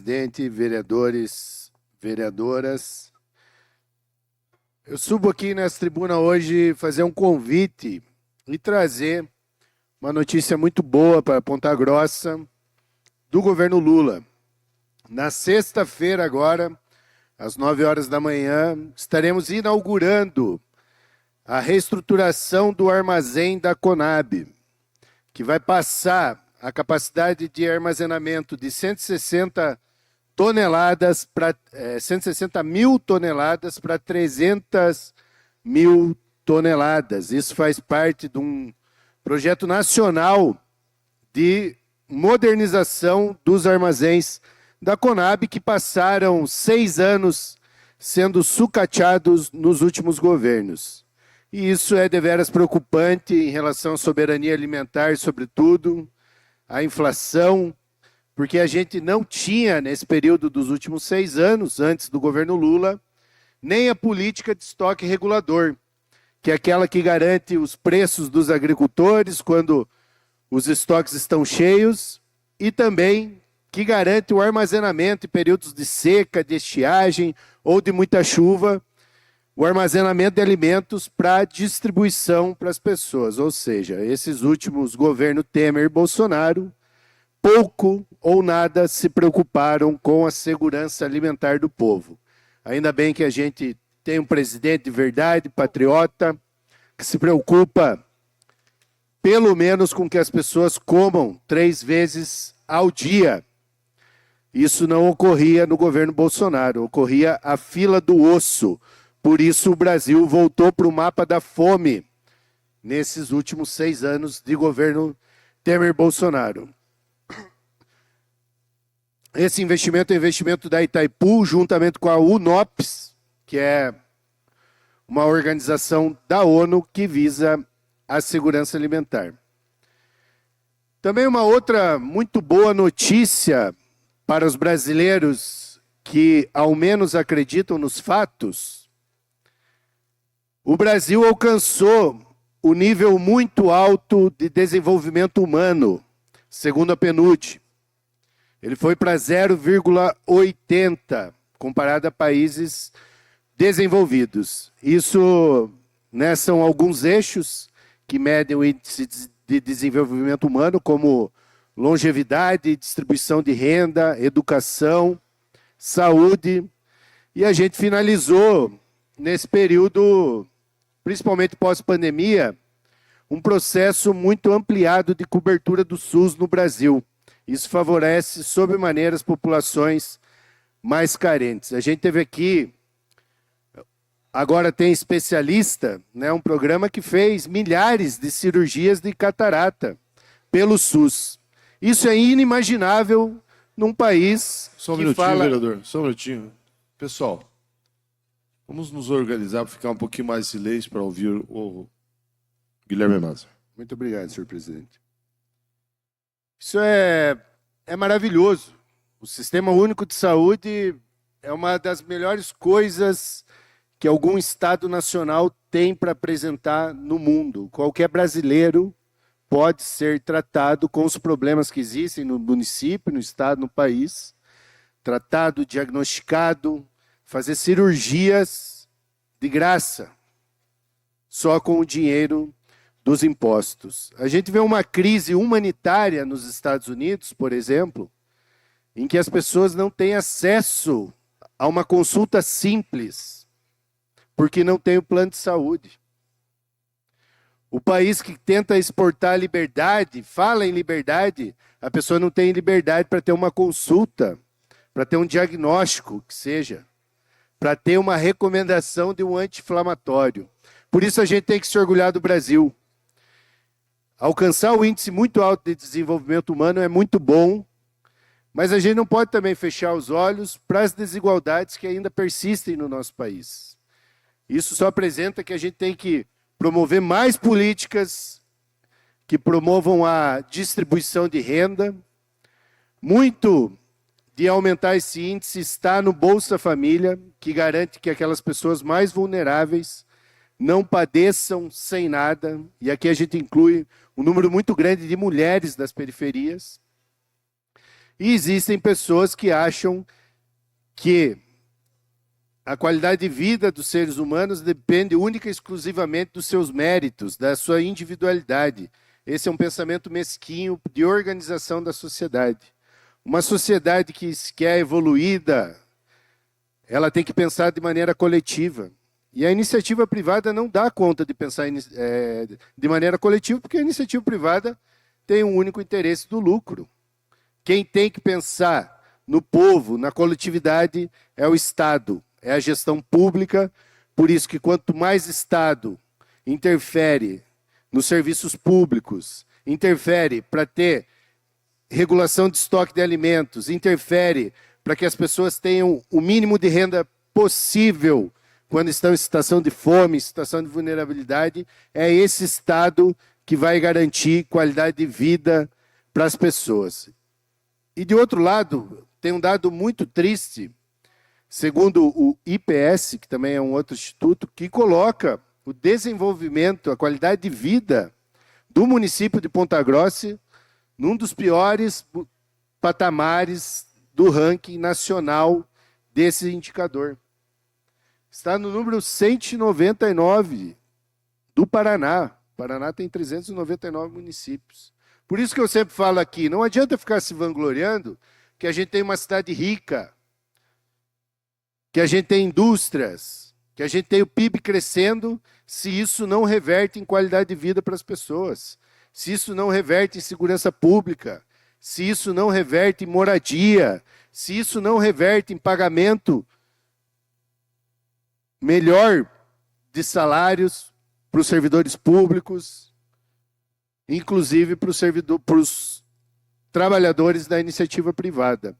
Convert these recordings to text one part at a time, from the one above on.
Presidente, vereadores, vereadoras. Eu subo aqui nessa tribuna hoje fazer um convite e trazer uma notícia muito boa para Ponta Grossa do governo Lula. Na sexta-feira agora, às 9 horas da manhã, estaremos inaugurando a reestruturação do armazém da Conab, que vai passar a capacidade de armazenamento de 160 mil toneladas para 300 mil toneladas. Isso faz parte de um projeto nacional de modernização dos armazéns da Conab, que passaram 6 anos sendo sucateados nos últimos governos. E isso é deveras preocupante em relação à soberania alimentar, sobretudo, a inflação, porque a gente não tinha, nesse período dos últimos 6 anos, antes do governo Lula, nem a política de estoque regulador, que é aquela que garante os preços dos agricultores quando os estoques estão cheios, e também que garante o armazenamento em períodos de seca, de estiagem ou de muita chuva, o armazenamento de alimentos para distribuição para as pessoas. Ou seja, esses últimos governos Temer e Bolsonaro, pouco ou nada se preocuparam com a segurança alimentar do povo. Ainda bem que a gente tem um presidente de verdade, patriota, que se preocupa pelo menos com que as pessoas comam 3 vezes ao dia. Isso não ocorria no governo Bolsonaro, ocorria a fila do osso. Por isso o Brasil voltou para o mapa da fome nesses últimos 6 anos de governo Temer-Bolsonaro. Esse investimento é investimento da Itaipu, juntamente com a UNOPS, que é uma organização da ONU que visa a segurança alimentar. Também uma outra muito boa notícia para os brasileiros que ao menos acreditam nos fatos. O Brasil alcançou o nível muito alto de desenvolvimento humano, segundo a PNUD. Ele foi para 0,80, comparado a países desenvolvidos. Isso, são alguns eixos que medem o índice de desenvolvimento humano, como longevidade, distribuição de renda, educação, saúde. E a gente finalizou, nesse período, principalmente pós-pandemia, um processo muito ampliado de cobertura do SUS no Brasil. Isso favorece, sobremaneira, as populações mais carentes. A gente teve aqui, agora tem especialista, um programa que fez milhares de cirurgias de catarata pelo SUS. Isso é inimaginável num país Só um que minutinho, fala... vereador, só um minutinho. Pessoal, vamos nos organizar para ficar um pouquinho mais de silêncio para ouvir o Guilherme Maza. Muito obrigado, senhor presidente. Isso é maravilhoso. O Sistema Único de Saúde é uma das melhores coisas que algum Estado nacional tem para apresentar no mundo. Qualquer brasileiro pode ser tratado com os problemas que existem no município, no Estado, no país, tratado, diagnosticado, fazer cirurgias de graça, só com o dinheiro dos impostos. A gente vê uma crise humanitária nos Estados Unidos, por exemplo, em que as pessoas não têm acesso a uma consulta simples, porque não tem o plano de saúde. O país que tenta exportar liberdade, fala em liberdade, a pessoa não tem liberdade para ter uma consulta, para ter um diagnóstico, que seja, para ter uma recomendação de um anti-inflamatório. Por isso a gente tem que se orgulhar do Brasil. Alcançar o índice muito alto de desenvolvimento humano é muito bom, mas a gente não pode também fechar os olhos para as desigualdades que ainda persistem no nosso país. Isso só apresenta que a gente tem que promover mais políticas que promovam a distribuição de renda. Muito de aumentar esse índice está no Bolsa Família, que garante que aquelas pessoas mais vulneráveis não padeçam sem nada. E aqui a gente inclui um número muito grande de mulheres das periferias. E existem pessoas que acham que a qualidade de vida dos seres humanos depende única e exclusivamente dos seus méritos, da sua individualidade. Esse é um pensamento mesquinho de organização da sociedade. Uma sociedade que é evoluída, ela tem que pensar de maneira coletiva. E a iniciativa privada não dá conta de pensar de maneira coletiva, porque a iniciativa privada tem um único interesse do lucro. Quem tem que pensar no povo, na coletividade, é o Estado, é a gestão pública. Por isso que quanto mais Estado interfere nos serviços públicos, interfere para ter regulação de estoque de alimentos, interfere para que as pessoas tenham o mínimo de renda possível quando estão em situação de fome, em situação de vulnerabilidade, é esse Estado que vai garantir qualidade de vida para as pessoas. E, de outro lado, tem um dado muito triste, segundo o IPS, que também é um outro instituto, que coloca o desenvolvimento, a qualidade de vida do município de Ponta Grossa num dos piores patamares do ranking nacional desse indicador. Está no número 199 do Paraná. O Paraná tem 399 municípios. Por isso que eu sempre falo aqui, não adianta ficar se vangloriando que a gente tem uma cidade rica, que a gente tem indústrias, que a gente tem o PIB crescendo, se isso não reverte em qualidade de vida para as pessoas, se isso não reverte em segurança pública, se isso não reverte em moradia, se isso não reverte em pagamento melhor de salários para os servidores públicos, inclusive para os trabalhadores da iniciativa privada.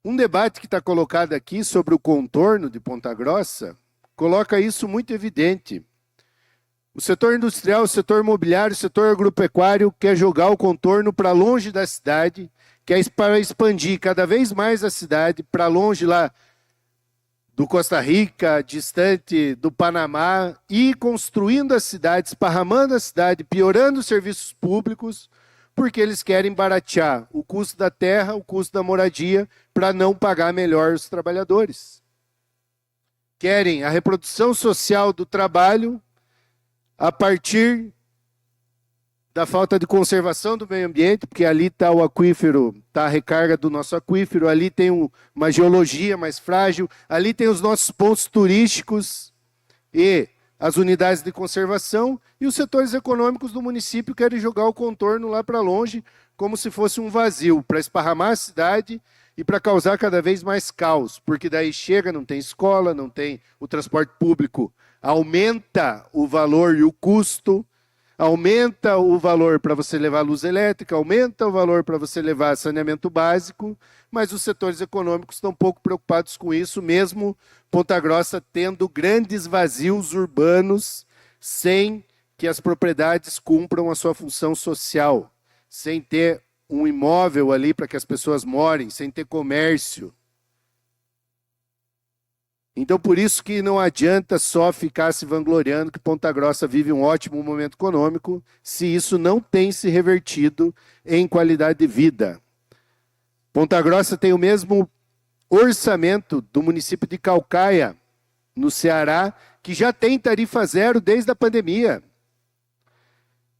Um debate que está colocado aqui sobre o contorno de Ponta Grossa coloca isso muito evidente. O setor industrial, o setor imobiliário, o setor agropecuário quer jogar o contorno para longe da cidade, quer expandir cada vez mais a cidade para longe lá do Costa Rica, distante do Panamá, e construindo a cidade, esparramando a cidade, piorando os serviços públicos, porque eles querem baratear o custo da terra, o custo da moradia, para não pagar melhor os trabalhadores. Querem a reprodução social do trabalho a partir da falta de conservação do meio ambiente, porque ali está o aquífero, está a recarga do nosso aquífero, ali tem uma geologia mais frágil, ali tem os nossos pontos turísticos e as unidades de conservação, e os setores econômicos do município querem jogar o contorno lá para longe, como se fosse um vazio, para esparramar a cidade e para causar cada vez mais caos, porque daí chega, não tem escola, não tem o transporte público, aumenta o valor e o custo, aumenta o valor para você levar luz elétrica, aumenta o valor para você levar saneamento básico, mas os setores econômicos estão pouco preocupados com isso, mesmo Ponta Grossa tendo grandes vazios urbanos, sem que as propriedades cumpram a sua função social, sem ter um imóvel ali para que as pessoas morem, sem ter comércio. Então, por isso que não adianta só ficar se vangloriando que Ponta Grossa vive um ótimo momento econômico, se isso não tem se revertido em qualidade de vida. Ponta Grossa tem o mesmo orçamento do município de Caucaia, no Ceará, que já tem tarifa zero desde a pandemia.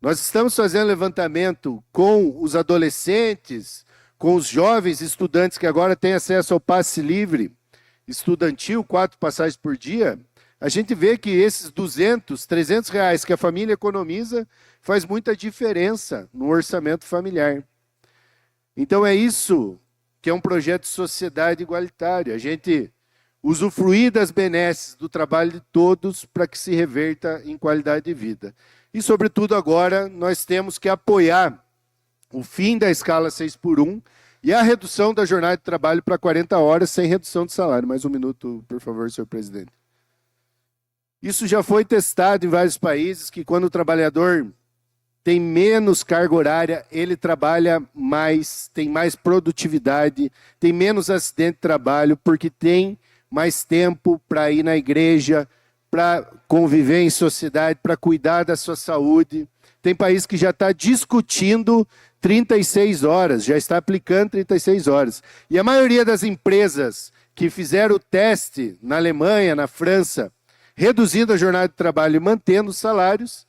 Nós estamos fazendo levantamento com os adolescentes, com os jovens estudantes que agora têm acesso ao passe livre estudantil, 4 passagens por dia. A gente vê que esses 200, 300 reais que a família economiza faz muita diferença no orçamento familiar. Então é isso que é um projeto de sociedade igualitária. A gente usufruir das benesses do trabalho de todos para que se reverta em qualidade de vida. E, sobretudo, agora nós temos que apoiar o fim da escala 6x1 e a redução da jornada de trabalho para 40 horas sem redução de salário. Mais um minuto, por favor, senhor presidente. Isso já foi testado em vários países, que quando o trabalhador tem menos carga horária, ele trabalha mais, tem mais produtividade, tem menos acidente de trabalho, porque tem mais tempo para ir na igreja, para conviver em sociedade, para cuidar da sua saúde. Tem país que já está discutindo 36 horas, já está aplicando 36 horas. E a maioria das empresas que fizeram o teste na Alemanha, na França, reduzindo a jornada de trabalho e mantendo os salários,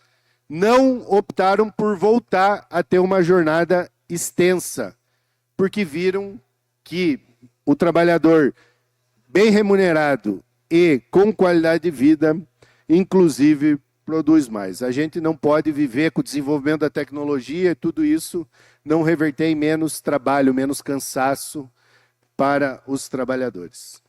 não optaram por voltar a ter uma jornada extensa, porque viram que o trabalhador bem remunerado e com qualidade de vida, inclusive, produz mais. A gente não pode viver com o desenvolvimento da tecnologia e tudo isso não reverter em menos trabalho, menos cansaço para os trabalhadores.